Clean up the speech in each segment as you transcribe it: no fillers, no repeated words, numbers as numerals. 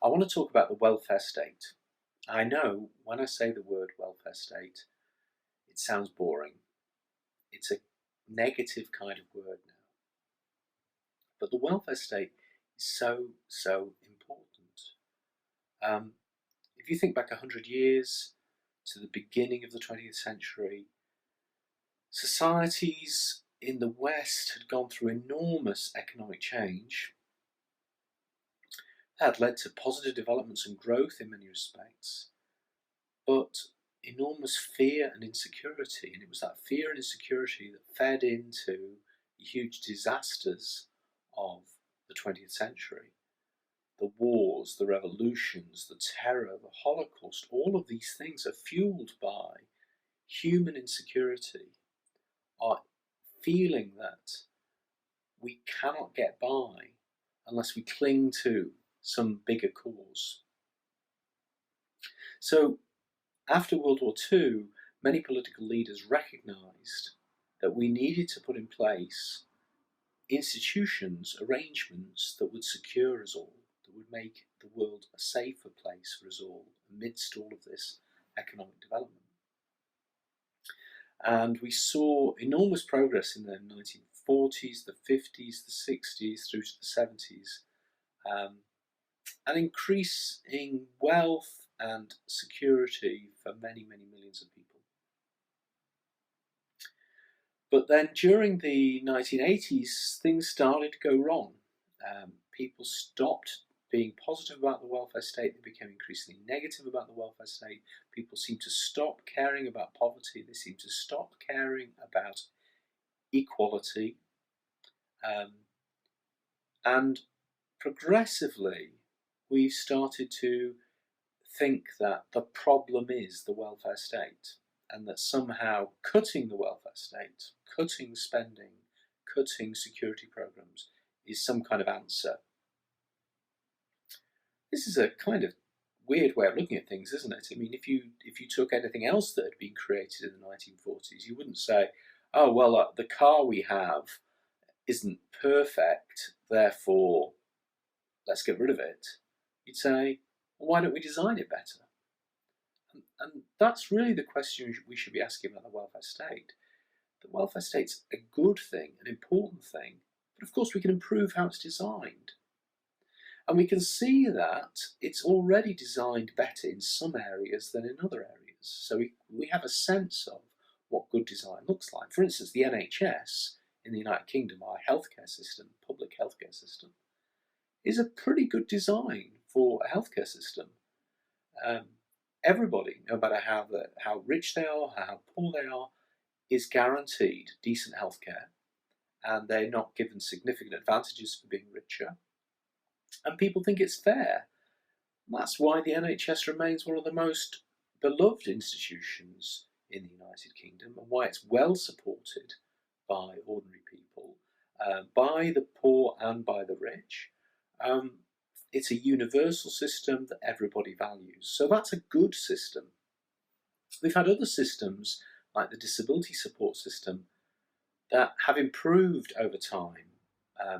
I want to talk about the welfare state. I know when I say the word welfare state, it sounds boring. It's a negative kind of word now. But the welfare state is so important. Um, if you think back 100 years to the beginning of the 20th century, societies in the West had gone through enormous economic change. That had led to positive developments and growth in many respects, but enormous fear and insecurity. And it was that fear and insecurity that fed into the huge disasters of the 20th century. The wars, the revolutions, the terror, the Holocaust, all of these things are fueled by human insecurity, our feeling that we cannot get by unless we cling to some bigger cause. So after World War II, many political leaders recognised that we needed to put in place institutions, arrangements that would secure us all, that would make the world a safer place for us all amidst all of this economic development. And we saw enormous progress in the 1940s, the 50s, the 60s, through to the 70s, an increase in wealth and security for many, many millions of people. But then during the 1980s, things started to go wrong. People stopped being positive about the welfare state, they became increasingly negative about the welfare state. People seemed to stop caring about poverty, they seemed to stop caring about equality. And progressively, we've started to think that the problem is the welfare state, and that somehow cutting the welfare state, cutting spending, cutting security programs is some kind of answer. This is a kind of weird way of looking at things, isn't it? I mean, if you took anything else that had been created in the 1940s, you wouldn't say, oh, well, the car we have isn't perfect, therefore let's get rid of it. You'd say, well, why don't we design it better? And that's really the question we should be asking about the welfare state. The welfare state's a good thing, an important thing, but of course we can improve how it's designed. And we can see that it's already designed better in some areas than in other areas. So we have a sense of what good design looks like. For instance, the NHS in the United Kingdom, our healthcare system, public healthcare system, is a pretty good design for a healthcare system. Everybody, no matter how rich they are, how poor they are, is guaranteed decent healthcare, and they're not given significant advantages for being richer. And people think it's fair. That's why the NHS remains one of the most beloved institutions in the United Kingdom, and why it's well supported by ordinary people, by the poor and by the rich. It's a universal system that everybody values. So that's a good system. We've had other systems, like the disability support system, that have improved over time.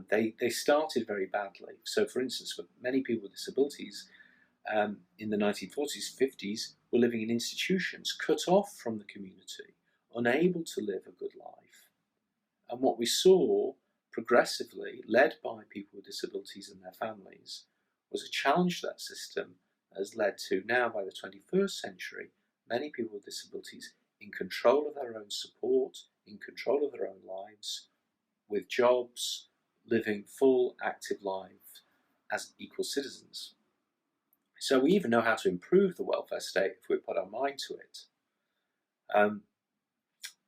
They started very badly. So, for instance, for many people with disabilities in the 1940s, 50s, were living in institutions, cut off from the community, unable to live a good life. And what we saw progressively, led by people with disabilities and their families, was a challenge to that system that has led to now, by the 21st century, many people with disabilities in control of their own support, in control of their own lives, with jobs, living full, active lives as equal citizens. So we even know how to improve the welfare state if we put our mind to it.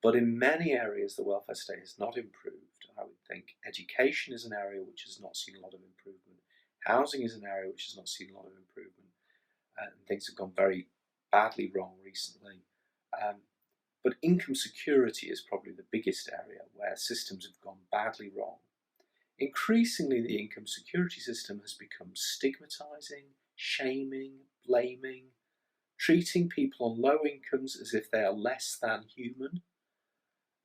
But in many areas, the welfare state has not improved. I would think education is an area which has not seen a lot of improvement. Housing is an area which has not seen a lot of improvement. And things have gone very badly wrong recently. But income security is probably the biggest area where systems have gone badly wrong. Increasingly, the income security system has become stigmatizing, shaming, blaming, treating people on low incomes as if they are less than human.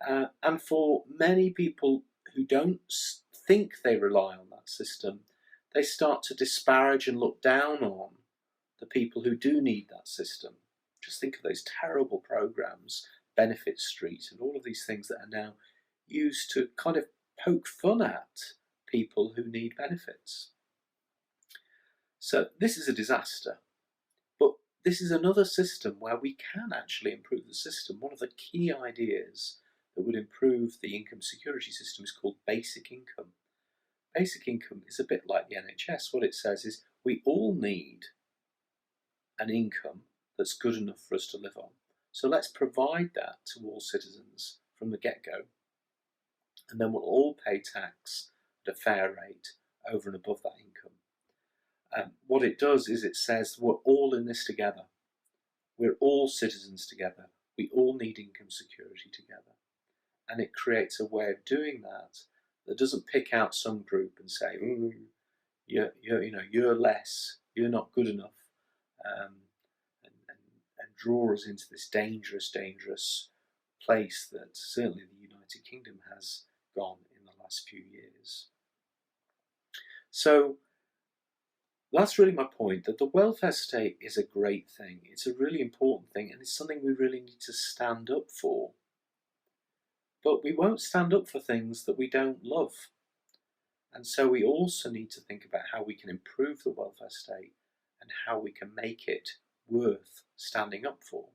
And for many people who don't think they rely on that system, they start to disparage and look down on the people who do need that system. Just think of those terrible programs, Benefit Street, and all of these things that are now used to kind of poke fun at people who need benefits. So this is a disaster. But this is another system where we can actually improve the system. One of the key ideas that would improve the income security system is called basic income. Basic income is a bit like the NHS. What it says is we all need an income that's good enough for us to live on. So let's provide that to all citizens from the get-go, and then we'll all pay tax at a fair rate over and above that income. What it does is it says we're all in this together. We're all citizens together. We all need income security together. And it creates a way of doing that that doesn't pick out some group and say, you're less, you're not good enough, and draw us into this dangerous place that certainly the United Kingdom has gone in the last few years. So that's really my point, that the welfare state is a great thing. It's a really important thing, and it's something we really need to stand up for. But we won't stand up for things that we don't love. And so we also need to think about how we can improve the welfare state and how we can make it worth standing up for.